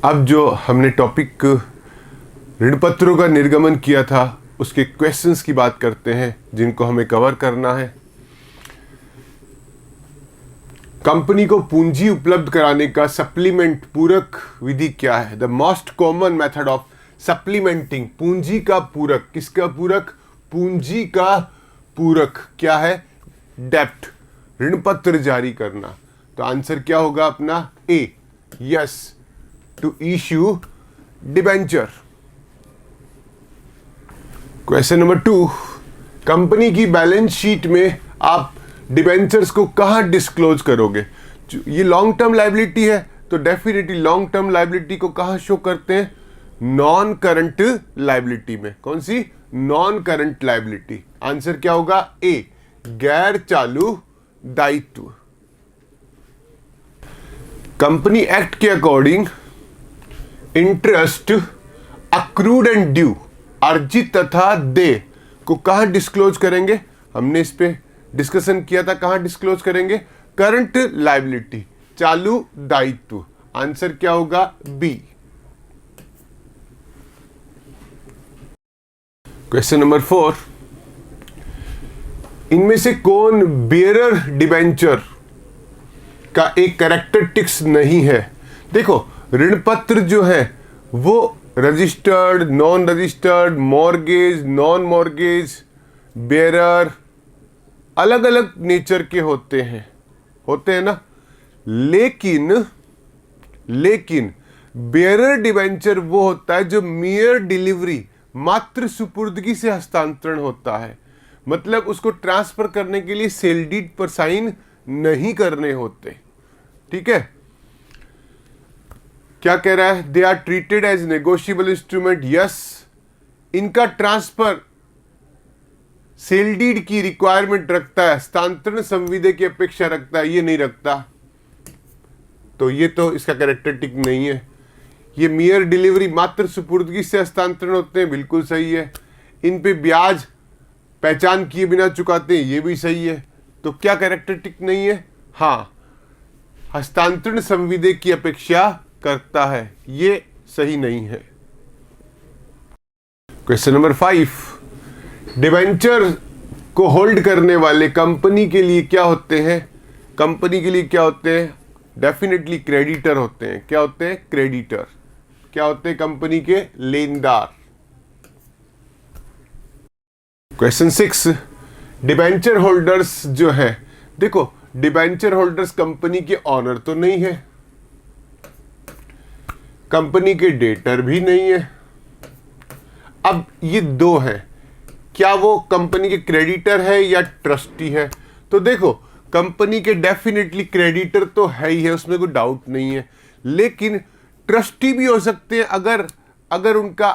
अब जो हमने टॉपिक ऋण पत्रों का निर्गमन किया था उसके क्वेश्चंस की बात करते हैं जिनको हमें कवर करना है। कंपनी को पूंजी उपलब्ध कराने का सप्लीमेंट पूरक विधि क्या है? The most common method of supplementing, पूंजी का पूरक। किसका पूरक? पूंजी का पूरक क्या है? डेप्ट, ऋण पत्र जारी करना। तो आंसर क्या होगा अपना? A, yes, to issue debenture. Question number 2, company की बैलेंस शीट में आप डिबेंचर्स को कहां डिस्क्लोज करोगे? ये लॉन्ग टर्म लायबिलिटी है तो डेफिनेटली लॉन्ग टर्म लायबिलिटी को कहां शो करते हैं? नॉन करंट लायबिलिटी में। कौन सी? Non current liability. आंसर क्या होगा? ए, गैर चालू दायित्व। कंपनी एक्ट के according interest accrued and due, अर्जित तथा देय को कहां डिस्क्लोज करेंगे? हमने इस पे डिस्कशन किया था। कहां डिस्क्लोज करेंगे? करंट लायबिलिटी, चालू दायित्व। आंसर क्या होगा? बी। क्वेश्चन नंबर 4, इनमें से कौन बेयरर डिबेंचर का एक कैरेक्टरिस्टिक्स नहीं है? देखो, ऋण पत्र जो है वो registered, non registered, mortgage, non mortgage, bearer अलग अलग नेचर के होते हैं ना। लेकिन बेयरर डिबेंचर वो होता है जो मियर डिलीवरी, मात्र सुपुर्दगी से हस्तांतरण होता है। मतलब उसको ट्रांसफर करने के लिए सेल डीड पर साइन नहीं करने होते। ठीक है, क्या कह रहा है? They are treated as negotiable instrument. Yes, इनका ट्रांसफर सेल डीड की रिक्वायरमेंट रखता है, हस्तांतरण संविदा की अपेक्षा रखता है, ये नहीं रखता। तो ये तो इसका कैरेक्टरिस्टिक नहीं है। ये मियर डिलीवरी, मात्र सुपुर्दगी से हस्तांतरण होते हैं, बिल्कुल सही है। इन पे ब्याज पहचान किए बिना चुकाते हैं, ये भी सही है। तो क्या कैरेक्टरिस्टिक नहीं है? हाँ, हस्तांतरण संविदा की अपेक्षा करता है, ये सही नहीं है। क्वेश्चन नंबर 5, डिबेंचर को होल्ड करने वाले कंपनी के लिए क्या होते हैं? कंपनी के लिए क्या होते हैं? डेफिनेटली क्रेडिटर होते हैं। क्या होते हैं? क्रेडिटर। क्या होते हैं? कंपनी के लेनदार। क्वेश्चन 6, डिबेंचर होल्डर्स जो है, देखो डिबेंचर होल्डर्स कंपनी के ऑनर तो नहीं है, कंपनी के डेटर भी नहीं है। अब ये दो हैं, क्या वो कंपनी के क्रेडिटर है या ट्रस्टी है? तो देखो, कंपनी के डेफिनेटली क्रेडिटर तो है ही है, उसमें कोई डाउट नहीं है। लेकिन ट्रस्टी भी हो सकते हैं अगर उनका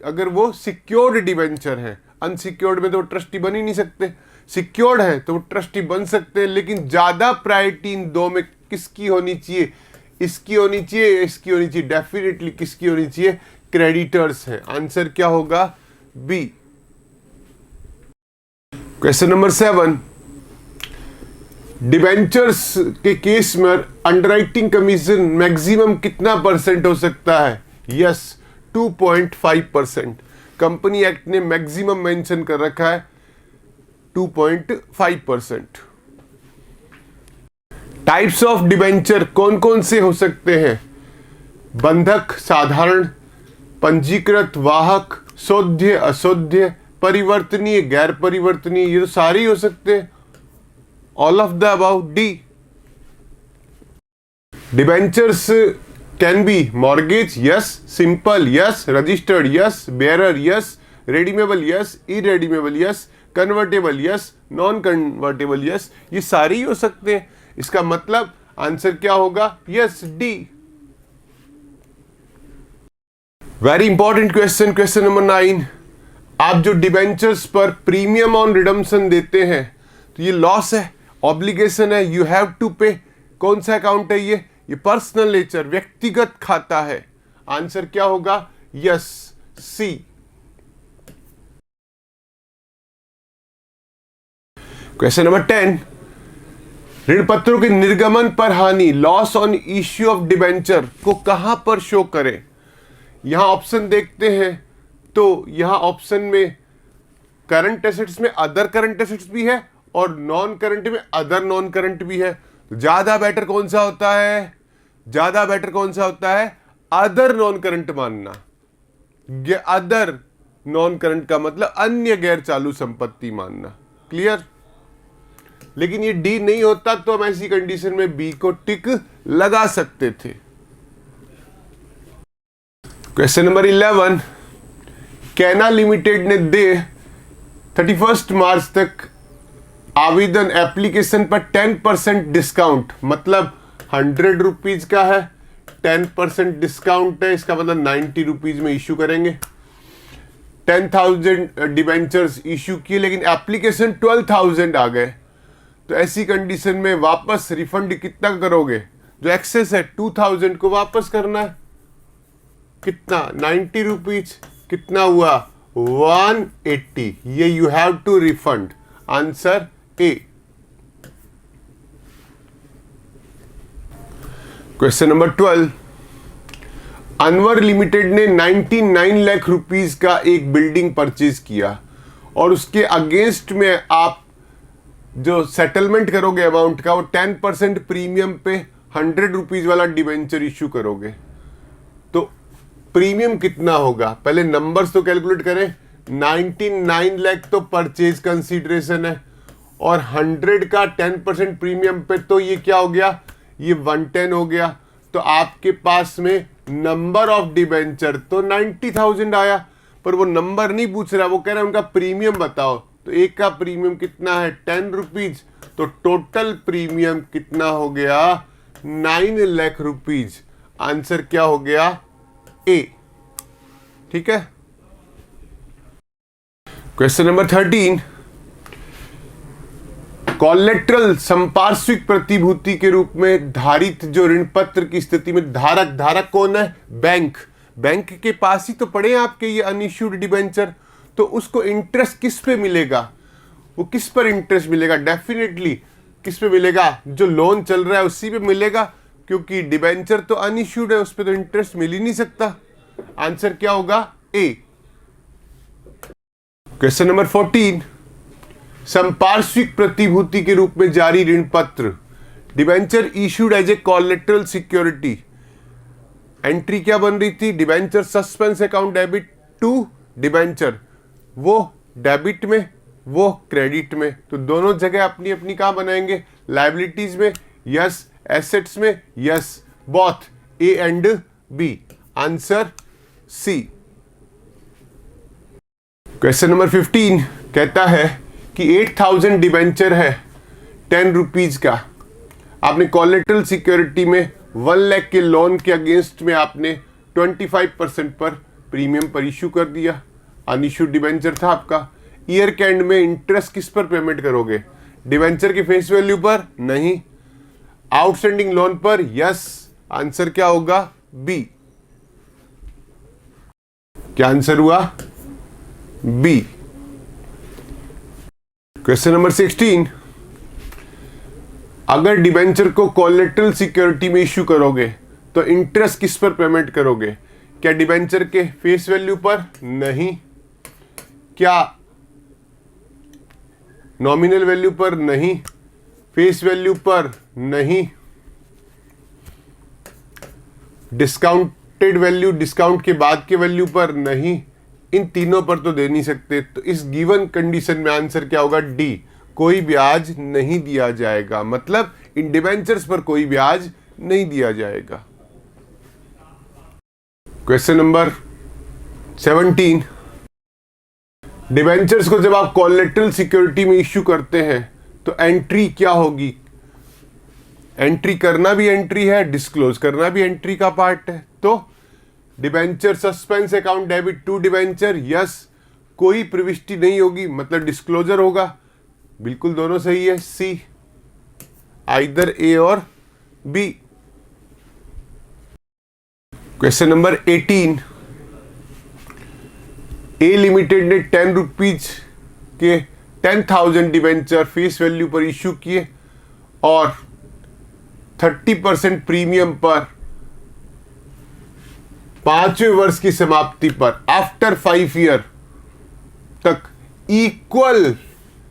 अगर वो सिक्योर्ड डिबेंचर है। अनसिक्योर्ड में तो वो ट्रस्टी बन ही नहीं सकते। सिक्योर्ड है तो वो ट्रस्टी बन सकते हैं। लेकिन ज्यादा प्रायोरिटी इन दो में किसकी होनी चाहिए? इसकी होनी चाहिए, इसकी होनी चाहिए। डेफिनेटली किसकी होनी चाहिए? क्रेडिटर्स है। आंसर क्या होगा? बी। क्वेश्चन नंबर 7, डिबेंचर्स के केस में अंडरराइटिंग कमीशन मैक्सिमम कितना % हो सकता है? यस, 2.5%। कंपनी एक्ट ने मैक्सिमम मेंशन कर रखा है 2.5%। टाइप्स ऑफ डिबेंचर कौन कौन से हो सकते हैं? बंधक, साधारण, पंजीकृत, वाहक, शोध्य, अशोध्य, परिवर्तनीय, गैर परिवर्तनीय, ये तो सारे ही हो सकते हैं। All of the above, D. Debentures can be mortgage, yes, simple, yes, registered, yes, bearer, yes, redeemable, yes, irredeemable, yes, convertible, yes, non convertible, yes, ये सारे ही हो सकते हैं। इसका मतलब आंसर क्या होगा? Yes, D. Very important question, question number 9, आप जो डिबेंचर्स पर प्रीमियम ऑन रिडम्पशन देते हैं तो ये लॉस है, ऑब्लिगेशन है, यू हैव टू पे। कौन सा अकाउंट है ये पर्सनल नेचर, व्यक्तिगत खाता है। आंसर क्या होगा? यस, सी। क्वेश्चन नंबर 10, ऋण पत्रों के निर्गमन पर हानि, loss on issue of debenture को कहां पर शो करें? यहां ऑप्शन देखते हैं तो यहां ऑप्शन में करंट एसेट्स में अदर करंट एसेट्स भी है और नॉन करंट में अदर नॉन करंट भी है। तो ज्यादा बेटर कौन सा होता है? ज्यादा बेटर कौन सा होता है? अदर नॉन करंट मानना। अदर नॉन करंट का मतलब अन्य गैर चालू संपत्ति मानना। क्लियर? लेकिन ये डी नहीं होता तो हम ऐसी कंडीशन में बी को टिक लगा सकते थे। क्वेश्चन नंबर 11, कैना लिमिटेड ने दे 31 मार्च तक आवेदन एप्लीकेशन पर 10% डिस्काउंट, मतलब 100 रुपीज का है, 10% डिस्काउंट है, इसका मतलब 90 रुपीज में इश्यू करेंगे। 10,000 डिबेंचर्स इश्यू किए लेकिन एप्लीकेशन 12,000 आ गए, तो ऐसी कंडीशन में वापस रिफंड कितना करोगे? जो एक्सेस है 2,000 को वापस करना है। कितना? 90 रुपीज। कितना हुआ? 180। ये you have to refund. Answer A. Question number 12, Anwar limited ने 99 लाख रुपीस का एक बिल्डिंग परचेज किया और उसके अगेंस्ट में आप जो सेटलमेंट करोगे अमाउंट का, वो 10% प्रीमियम पे 100 रुपीज वाला डिबेंचर इश्यू करोगे। तो प्रीमियम कितना होगा? पहले नंबर्स तो कैलकुलेट करें। 99 लाख तो परचेज कंसीडरेशन है और 100 का 10% प्रीमियम पे, तो ये क्या हो गया? ये 110 हो गया। तो आपके पास में नंबर ऑफ डिबेंचर तो 90,000 आया, पर वो नंबर नहीं पूछ रहा, वो कह रहा है उनका प्रीमियम बताओ। तो एक का प्रीमियम कितना है? 10 रुपीज। तो टोटल प्रीमियम कितना हो गया? 9 लाख रुपीज। आंसर क्या हो गया? ए। ठीक है। क्वेश्चन नंबर 13, कॉलेट्रल संपार्श्विक प्रतिभूति के रूप में धारित जो ऋण पत्र की स्थिति में धारक कौन है? बैंक। बैंक के पास ही तो पड़े हैं आपके ये अनइश्यूड डिबेंचर, तो उसको इंटरेस्ट किस पे मिलेगा? वो किस पर इंटरेस्ट मिलेगा? डेफिनेटली किस पे मिलेगा? जो लोन चल रहा है उसी पे मिलेगा, क्योंकि डिबेंचर तो अनइश्यूड है, उस पे तो इंटरेस्ट मिल ही नहीं सकता। आंसर क्या होगा? ए। क्वेश्चन नंबर 14, संपार्श्विक प्रतिभूति के रूप में जारी ऋण पत्र, debenture issued as a collateral security. Entry क्या बन रही थी? Debenture suspense account debit to debenture, वो डेबिट में, वो क्रेडिट में। तो दोनों जगह अपनी अपनी कहां बनाएंगे? लायबिलिटीज में यस, एसेट्स में yes, both A and B. Answer C. Question number 15 कहता है कि 8,000 डिबेंचर है 10 रुपीज का, आपने कोलेटरल सिक्योरिटी में 1 लाख के लोन के अगेंस्ट में आपने 25% पर प्रीमियम पर इश्यू कर दिया। अनइश्यूड डिबेंचर था आपका। ईयर के एंड में इंटरेस्ट किस पर पेमेंट करोगे? डिबेंचर के फेस वैल्यू पर? नहीं। आउटस्टैंडिंग लोन पर? यस। आंसर क्या होगा? बी। क्या आंसर हुआ? बी। क्वेश्चन नंबर 16, अगर डिबेंचर को कोलेटरल सिक्योरिटी में इश्यू करोगे तो इंटरेस्ट किस पर पेमेंट करोगे? क्या डिबेंचर के फेस वैल्यू पर? नहीं। क्या नॉमिनल वैल्यू पर? नहीं। फेस वैल्यू पर? नहीं। डिस्काउंटेड वैल्यू, डिस्काउंट के बाद के वैल्यू पर? नहीं। इन तीनों पर तो दे नहीं सकते। तो इस गिवन कंडीशन में आंसर क्या होगा? डी, कोई ब्याज नहीं दिया जाएगा, मतलब इन डिबेंचर्स पर कोई ब्याज नहीं दिया जाएगा। क्वेश्चन नंबर 17, डिबेंचर्स को जब आप कोलेटरल सिक्योरिटी में इश्यू करते हैं तो एंट्री क्या होगी? एंट्री करना भी एंट्री है, डिस्क्लोज करना भी एंट्री का पार्ट है। तो debenture suspense account debit to debenture, yes. कोई प्रविष्टि नहीं होगी, मतलब डिस्क्लोजर होगा। बिल्कुल दोनों सही है। सी, आइदर ए और बी। क्वेश्चन नंबर 18, ए लिमिटेड ने 10 रुपीज के 10,000 डिबेंचर फेस वैल्यू पर इश्यू किए और 30% प्रीमियम पर 5वें वर्ष की समाप्ति पर आफ्टर 5 ईयर तक इक्वल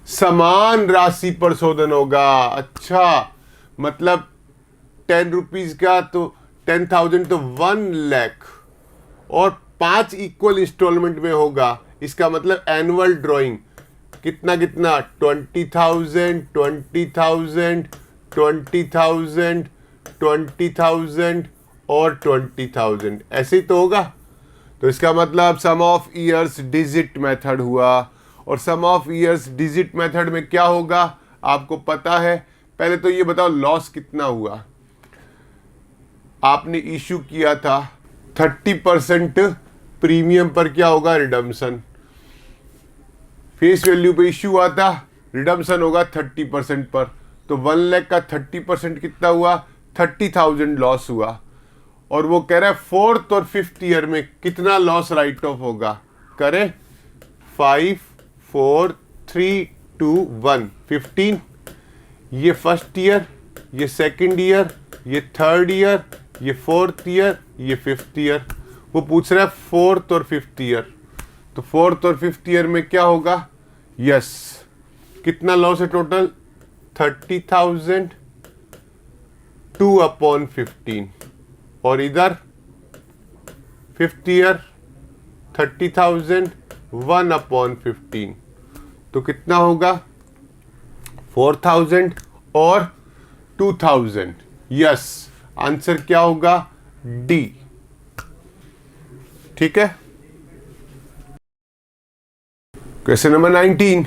समान राशि पर शोधन होगा। अच्छा, मतलब 10 रुपीज का तो 10,000 तो 1 लाख और 5 इक्वल इंस्टॉलमेंट में होगा। इसका मतलब एनुअल ड्राइंग कितना कितना 20,000 20,000 20,000 20,000 और 20,000 ऐसे ही तो होगा। तो इसका मतलब sum of years digit method हुआ। और सम ऑफ ईयर्स डिजिट मेथड में क्या होगा आपको पता है। पहले तो ये बताओ लॉस कितना हुआ। आपने इशू किया था 30% प्रीमियम पर, क्या होगा रिडम्पशन। फेस वैल्यू पे इशू हुआ था, रिडम्पशन होगा 30% पर। तो 1 लाख का 30% कितना हुआ 30,000 लॉस हुआ। और वो कह रहा है 4th और 5th ईयर में कितना लॉस राइट ऑफ होगा। करें 5 4 3 2 1 15। ये फर्स्ट ईयर, ये सेकंड ईयर, ये थर्ड ईयर, ये 4th ईयर, ये 5th ईयर। वो पूछ रहा है 4th और 5th ईयर। तो 4th और 5th ईयर में क्या होगा। यस, कितना लॉस है टोटल 30,000 2/15। और इधर 5th ईयर 30,000 1/15। तो कितना होगा 4,000 और 2,000। यस, आंसर क्या होगा डी। ठीक है। Question number 19।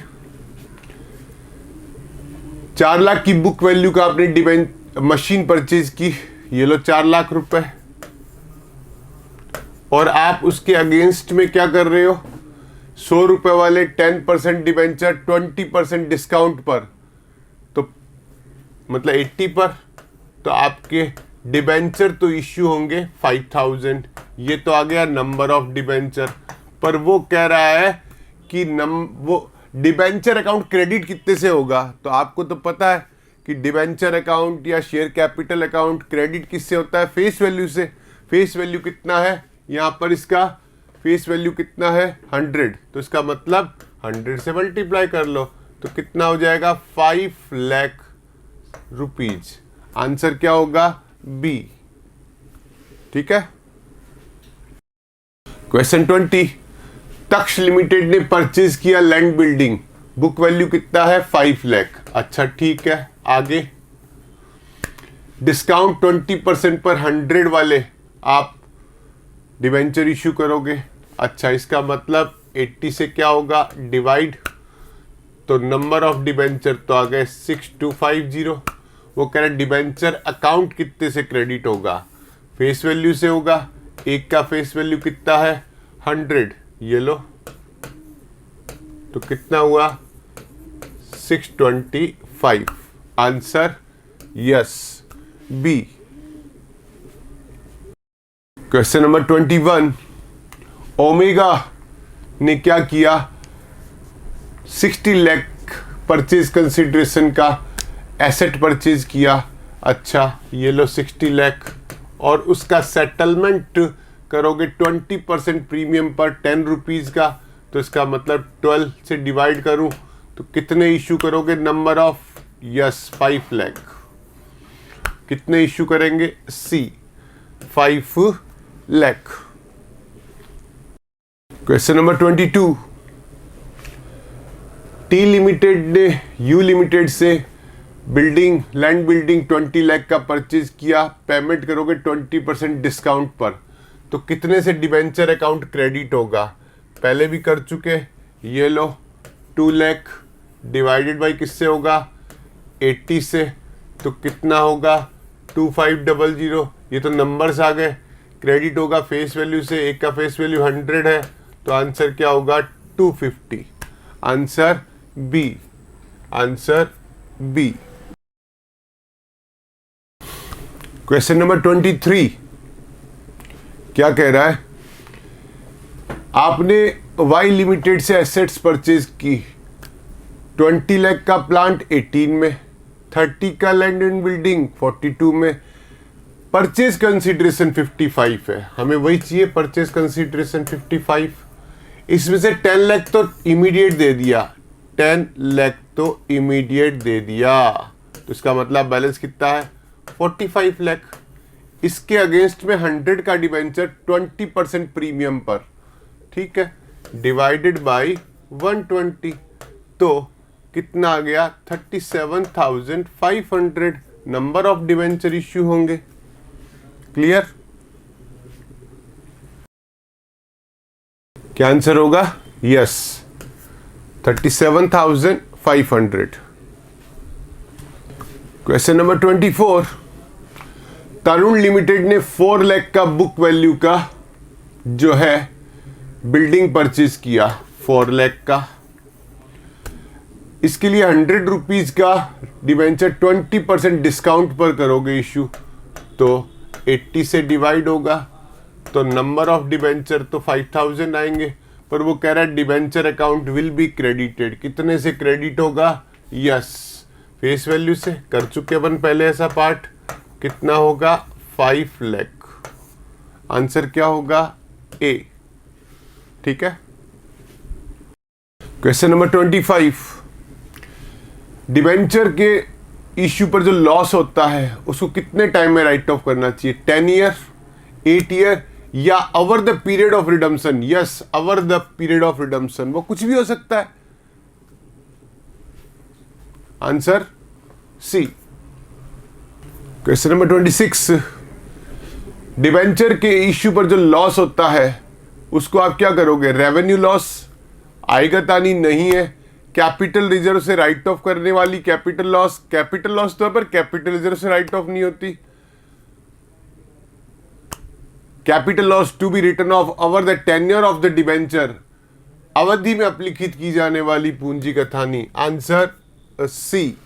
4 लाख की बुक वैल्यू का आपने मशीन परचेज की, ये लो 4 लाख रुपए, और आप उसके अगेंस्ट में क्या कर रहे हो 100 रुपए वाले 10% डिबेंचर 20% डिस्काउंट पर, तो मतलब 80 पर। तो आपके डिबेंचर तो इश्यू होंगे 5,000। ये तो आ गया नंबर ऑफ डिबेंचर। पर वो कह रहा है कि वो डिबेंचर अकाउंट क्रेडिट कितने से होगा। तो आपको तो पता है कि डिबेंचर अकाउंट या शेयर कैपिटल अकाउंट क्रेडिट किससे होता है फेस वैल्यू से। फेस वैल्यू कितना है यहाँ पर, इसका फेस वैल्यू कितना है 100। तो इसका मतलब 100 से मल्टीप्लाई कर लो तो कितना हो जाएगा 5 लाख रुपीज। आंसर क्या होगा बी। ठीक है। क्वेश्चन 20। तक्ष लिमिटेड ने परचेज किया लैंड बिल्डिंग, बुक वैल्यू कितना है 5 लाख। अच्छा ठीक है, आगे डिस्काउंट 20% पर 100 वाले आप डिवेंचर इशू करोगे। अच्छा, इसका मतलब 80 से क्या होगा डिवाइड, तो नंबर ऑफ डिवेंचर तो आ गए 6250। वो कह रहे डिवेंचर अकाउंट कितने से क्रेडिट होगा, फेस वैल्यू से होगा। एक का फेस वैल्यू कितना है 100, ये लो तो कितना हुआ 625। Answer yes B. Question number 21। Omega ने क्या किया 60 लाख परचेज कंसिडरेशन का एसेट परचेज किया। अच्छा, ये लो 60 लाख और उसका सेटलमेंट करोगे 20% प्रीमियम पर 10 रुपीज का। तो इसका मतलब 12 से डिवाइड करूं तो कितने इशू करोगे नंबर ऑफ, यस 5 लाख। कितने इशू करेंगे सी 5 lakh. Question number 22। T limited ने यू लिमिटेड से लैंड बिल्डिंग 20 लाख का परचेज किया, पेमेंट करोगे 20% डिस्काउंट पर। तो कितने से डिबेंचर अकाउंट क्रेडिट होगा, पहले भी कर चुके। ये लो 2 लाख डिवाइडेड बाई किससे होगा 80 से, तो कितना होगा 2500। ये तो नंबर्स आ गए। क्रेडिट होगा फेस वैल्यू से, एक का फेस वैल्यू 100 है तो आंसर क्या होगा 250। Answer B. Answer B. Question number 23 क्या कह रहा है, आपने वाई लिमिटेड से एसेट्स परचेज की 20 लाख का प्लांट 18 में, 30 का लैंड एंड बिल्डिंग, 42 में परचेज कंसीडरेशन 55 है, हमें वही चाहिए परचेज कंसीडरेशन 55। इसमें से 10 लाख तो इमीडिएट दे दिया, 10 लाख तो इमीडिएट दे दिया, तो इसका मतलब बैलेंस कितना है 45 लाख। इसके अगेंस्ट में 100 का डिबेंचर 20% प्रीमियम पर, ठीक है, डिवाइडेड बाय 120, तो कितना आ गया 37,500 नंबर ऑफ डिबेंचर इश्यू होंगे। क्लियर? क्या आंसर होगा? यस, 37,500। क्वेश्चन नंबर 24, तरुण लिमिटेड ने 4 लाख का बुक वैल्यू का जो है बिल्डिंग परचेज किया, 4 लाख का। इसके लिए 100 रुपीज का डिबेंचर 20% डिस्काउंट पर करोगे इश्यू, तो 80 से डिवाइड होगा, तो नंबर ऑफ डिबेंचर तो 5000 आएंगे, पर वो कह रहा है debenture account will be credited. कितने से क्रेडिट होगा? यस, फेस वैल्यू से। कर चुके अपन पहले ऐसा पार्ट। कितना होगा? 5 लाख। आंसर क्या होगा? ए। ठीक है। क्वेश्चन नंबर 25, डिबेंचर के इश्यू पर जो लॉस होता है उसको कितने टाइम में राइट ऑफ करना चाहिए? 10 ईयर, 8 ईयर या over the period of redemption? Yes, over the period of redemption, वो कुछ भी हो सकता है। Answer C. Question number 26, debenture के इश्यू पर जो लॉस होता है उसको आप क्या करोगे? रेवेन्यू लॉस आएगा, तानी नहीं है। कैपिटल रिजर्व से राइट ऑफ करने वाली कैपिटल लॉस तो है, पर कैपिटल रिजर्व से राइट ऑफ नहीं होती। Capital loss to be written off over the tenure of the debenture, अवधि में अपलिखित की जाने वाली पूंजी कथानी। Answer C.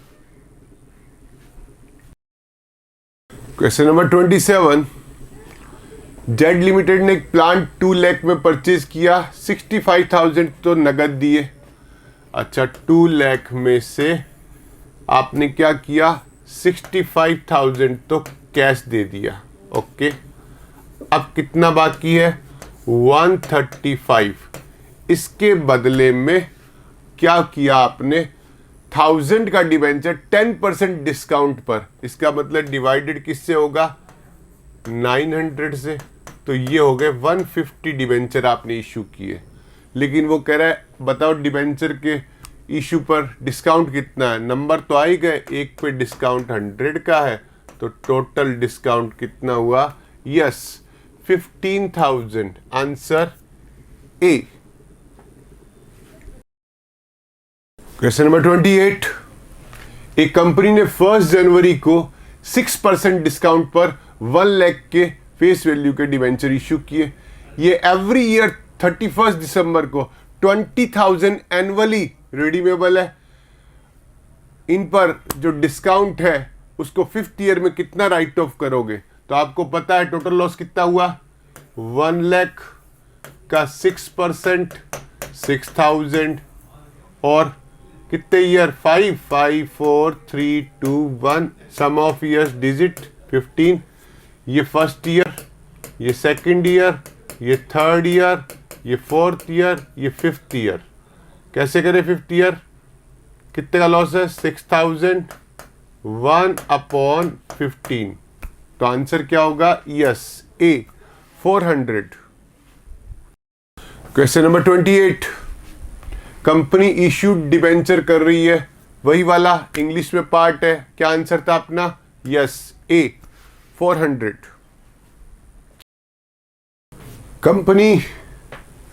Question number 27, Z limited ने एक प्लांट 2 लाख में परचेज किया, 65,000 तो नगद दिए। अच्छा, 2 लाख में से आपने क्या किया? 65,000 तो कैश दे दिया। ओके, अब कितना बाकी है? 135। इसके बदले में क्या किया आपने? 1000 का डिबेंचर 10% डिस्काउंट पर। इसका मतलब डिवाइडेड किससे होगा? 900 से। तो ये हो गए 150 डिबेंचर आपने इशू किए। लेकिन वो कह रहा है बताओ डिबेंचर के इशू पर डिस्काउंट कितना है? नंबर तो आ ही गए, एक पे डिस्काउंट 100 का है, तो टोटल डिस्काउंट कितना हुआ? Yes, 15,000। Answer A. Question number 28, एक कंपनी ने 1 जनवरी को 6% डिस्काउंट पर 1 लाख के फेस वैल्यू के डिबेंचर इशू किए। ये एवरी ईयर 31 दिसंबर को 20,000 एनुअली रिडीमेबल है। इन पर जो डिस्काउंट है उसको 5th ईयर में कितना राइट ऑफ करोगे? तो आपको पता है टोटल लॉस कितना हुआ? 1 लाख का 6% 6,000 और कितने year? 5 5 4 3 2 1, sum of years digit 15। ये फर्स्ट ईयर, ये सेकंड ईयर, ये थर्ड ईयर, ये 4th ईयर, ये 5th ईयर। कैसे करें 5th ईयर? कितने का लॉस है? 6,000, 1/15। तो आंसर क्या होगा? Yes, A, 400। Question number 28, company issued debenture कर रही है, वही वाला इंग्लिश में पार्ट है। क्या आंसर था अपना? Yes, A, 400। कंपनी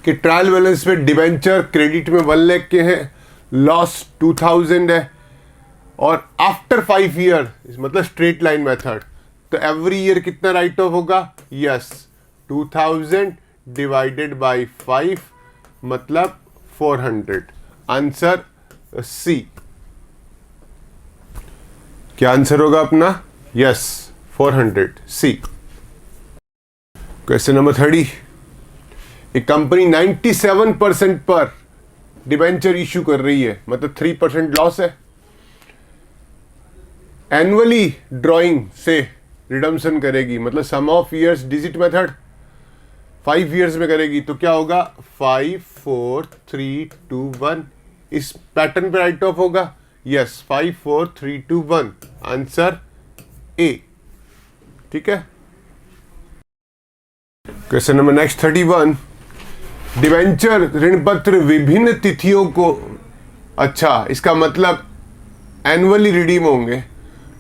के ट्रायल बैलेंस में डिबेंचर क्रेडिट में 1 लाख के हैं, लॉस 2000 है, और आफ्टर 5 ईयर मतलब स्ट्रेट लाइन मेथड, तो एवरी ईयर कितना राइट ऑफ होगा? यस, 2000 डिवाइडेड बाय 5 मतलब 400। Answer C. क्या आंसर होगा अपना? यस, 400 सी। क्वेश्चन नंबर 30, एक कंपनी 97% पर डिबेंचर इश्यू कर रही है, मतलब 3% लॉस है। एनुअली ड्राइंग से रिडम्शन करेगी, मतलब sum of years digit method 5 years में करेगी, तो क्या होगा 5 4 3 2 1, इस पैटर्न पे राइट ऑफ होगा। Yes 5 4 3 2 1, answer A. ठीक है, क्वेश्चन नंबर नेक्स्ट 31, डिवेंचर ऋण पत्र विभिन्न तिथियों को, अच्छा इसका मतलब एनुअली रिडीम होंगे,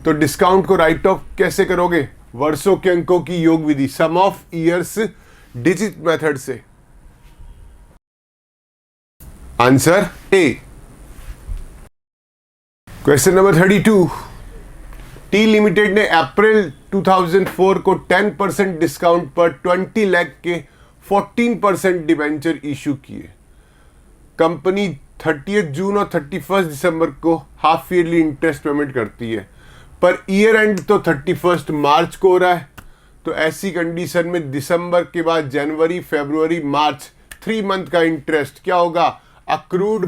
तो डिस्काउंट को राइट ऑफ कैसे करोगे, वर्षों के अंकों की योग विधि, सम ऑफ ईयर्स डिजिट मेथड से, answer A. Question number 32, T limited ने अप्रैल 2004 को 10% डिस्काउंट पर 20 लाख के 14% डिबेंचर इशू किए। कंपनी 30 जून और 31 दिसंबर को हाफ ईयरली इंटरेस्ट पेमेंट करती है, पर ईयर एंड तो 31 मार्च को हो रहा है, तो ऐसी कंडीशन में दिसंबर के बाद जनवरी फरवरी मार्च 3 मंथ का इंटरेस्ट क्या होगा, अक्रूड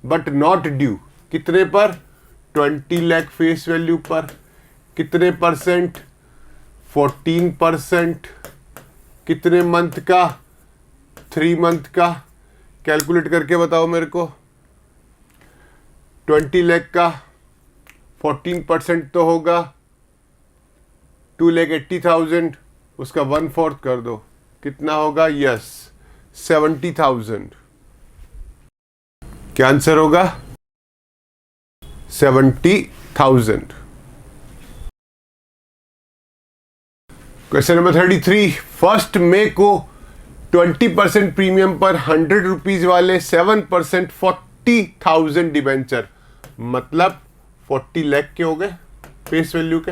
बट नॉट ड्यू। कितने पर, 20 लाख फेस वैल्यू पर, कितने परसेंट, 14%, कितने मंथ का, 3 मंथ का, कैलकुलेट करके बताओ मेरे को। 20 लाख का 14% तो होगा 2,80,000, उसका 1/4 कर दो, कितना होगा, यस 70,000। क्या आंसर होगा, 70,000। क्वेश्चन नंबर 33, 1 मई को 20% प्रीमियम पर 100 रुपीज वाले 7% 40,000 डिबेंचर, मतलब 40 लाख के हो गए फेस वैल्यू के।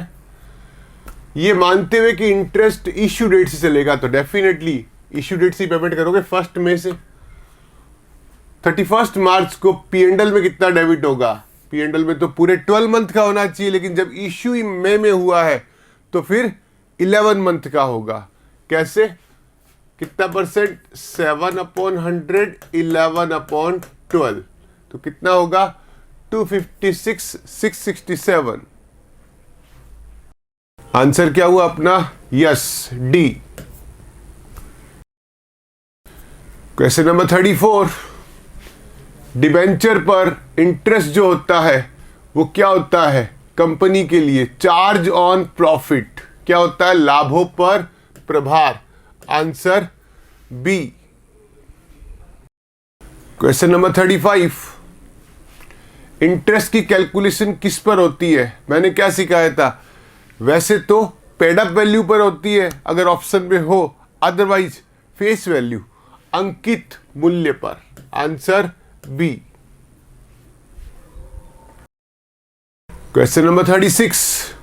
ये मानते हुए कि इंटरेस्ट इश्यू डेट से चलेगा, तो डेफिनेटली इश्यू डेट से पेमेंट करोगे 1 मई से। 31 मार्च को पीएनडल में कितना डेबिट होगा, पीएनडल में तो पूरे 12 मंथ का होना चाहिए, लेकिन जब इश्यू ही मई में हुआ है तो फिर 11 मंथ का होगा। कैसे, कितना परसेंट, 7/100, 11/12, तो कितना होगा 256,667। आंसर क्या हुआ अपना, yes D. Question number 34, debenture पर इंटरेस्ट जो होता है वो क्या होता है कंपनी के लिए, चार्ज ऑन प्रॉफिट, क्या होता है, लाभों पर प्रभार, answer B. Question number 35, interest की कैलकुलेशन किस पर होती है, मैंने क्या सिखाया था, वैसे तो पेड अप वैल्यू पर होती है अगर ऑप्शन में हो, अदरवाइज फेस वैल्यू अंकित मूल्य पर, answer B. Question number 36,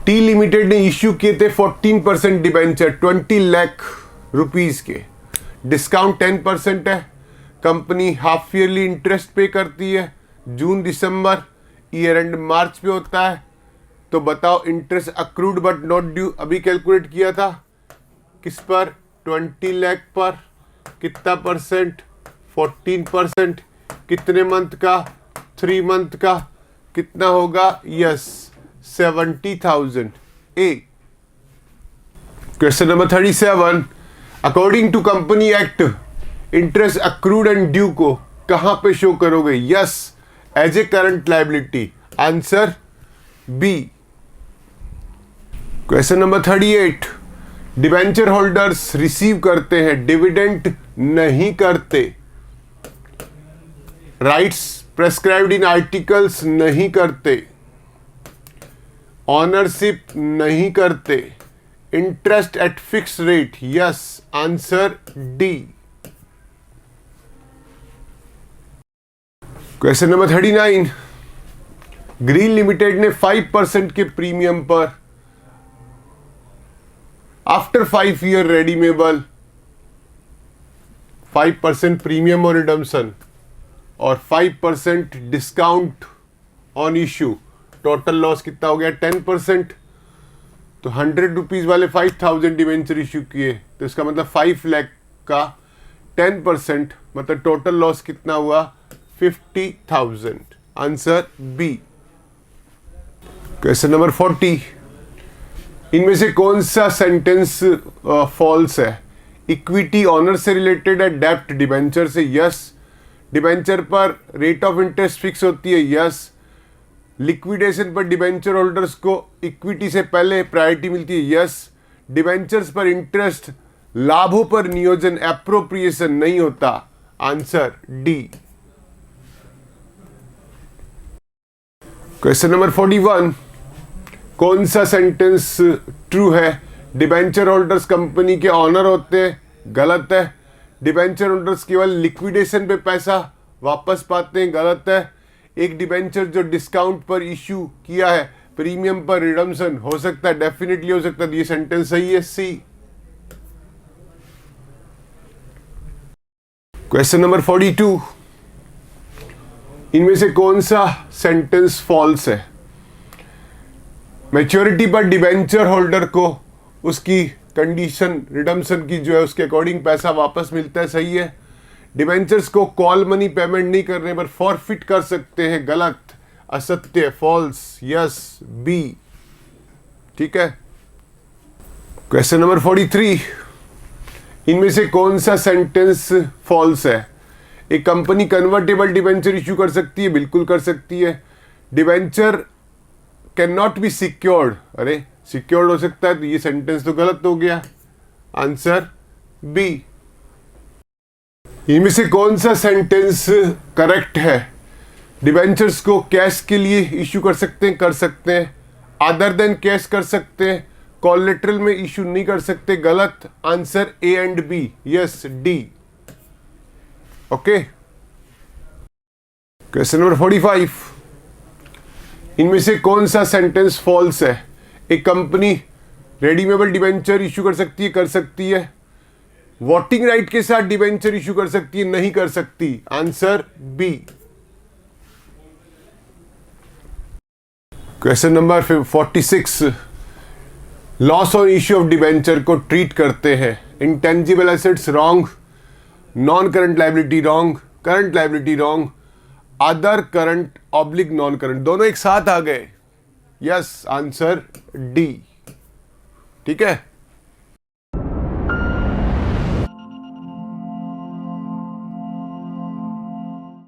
T limited ने इश्यू किए थे 14% डिबेंचर 20 लाख रुपीस के, डिस्काउंट 10% है, कंपनी हाफ ईयरली इंटरेस्ट पे करती है, जून दिसंबर, ईयर एंड मार्च पे होता है, तो बताओ interest accrued but not due अभी कैलकुलेट किया था, किस पर, 20 लाख पर, कितना परसेंट, 14%, कितने मंथ का, 3 मंथ का, कितना होगा, yes 70,000 A. Question number 37, according to company act interest accrued and due को कहां पे शो करोगे, yes as a current liability, answer B. Question number 38, debenture holders receive करते हैं, डिविडेंड नहीं करते, राइट्स प्रेस्क्राइब्ड इन आर्टिकल्स नहीं करते, ऑनरशिप नहीं करते, interest eight fix rate, yes answer D. Question number 39, green limited ने 5% के प्रीमियम पर आफ्टर 5 ईयर रेडीमेबल 5% प्रीमियम और रिडम्पशन और 5% discount on issue, total loss कितना हो गया 10%, तो 100 रुपीज वाले 5,000 डिवेंचर इश्यू किए, तो इसका मतलब 5 लाख का 10%, मतलब टोटल लॉस कितना हुआ 50,000। Answer B. क्वेश्चन नंबर 40, इनमें से कौन सा सेंटेंस फॉल्स है? इक्विटी ऑनर से रिलेटेड है, डेप्ट डिबेंचर से, यस। डिबेंचर पर रेट ऑफ इंटरेस्ट फिक्स होती है, यस। लिक्विडेशन पर डिबेंचर होल्डर्स को इक्विटी से पहले प्रायोरिटी मिलती है, यस। डिबेंचर्स पर इंटरेस्ट लाभों पर नियोजन एप्रोप्रिएशन नहीं होता, आंसर डी। क्वेश्चन नंबर 41, कौन सा सेंटेंस ट्रू है? डिबेंचर होल्डर्स कंपनी के ऑनर होते हैं, गलत है। डिबेंचर होल्डर्स केवल लिक्विडेशन पे पैसा वापस पाते हैं, गलत है। एक डिबेंचर जो डिस्काउंट पर इश्यू किया है, प्रीमियम पर रिडम्पशन हो सकता है, डेफिनेटली हो सकता है, ये सेंटेंस सही है, सी। क्वेश्चन नंबर 42, इनमें से कौन सा सेंटेंस फॉल्स है? मैच्योरिटी पर डिबेंचर होल्डर को उसकी कंडीशन रिडम्पशन की जो है उसके अकॉर्डिंग पैसा वापस मिलता है, सही है। डिबेंचर्स को कॉल मनी पेमेंट नहीं करने पर फॉरफिट कर सकते हैं, गलत, असत्य, फॉल्स, यस, बी। ठीक है। क्वेश्चन नंबर 43, इनमें से कौन सा सेंटेंस फॉल्स है? एक कंपनी कन्वर्टेबल डिबेंचर इश्यू कर सकती है, बिल्कुल कर सकती है। Debenture can not be secured, अरे सिक्योर्ड हो सकता है, तो ये सेंटेंस तो गलत हो गया, आंसर बी। इनमें से कौन सा सेंटेंस करेक्ट है? डिबेंचर्स को कैश के लिए इश्यू कर सकते हैं, कर सकते हैं। अदर देन कैश कर सकते हैं, कोलेटरल में इश्यू नहीं कर सकते, गलत, answer A and B, yes, D. Okay. Question number 45, इनमें से कौन सा सेंटेंस फॉल्स है? एक कंपनी रेडीमेबल डिबेंचर इश्यू कर सकती है, कर सकती है। वोटिंग राइट के साथ डिबेंचर इश्यू कर सकती है, नहीं कर सकती, answer B. Question number 46, loss on issue of debenture को ट्रीट करते हैं intangible assets, wrong. Non current liability, wrong. Current liability, wrong. Other current oblique non current, दोनों एक साथ आ गए, यस, आंसर डी। ठीक है।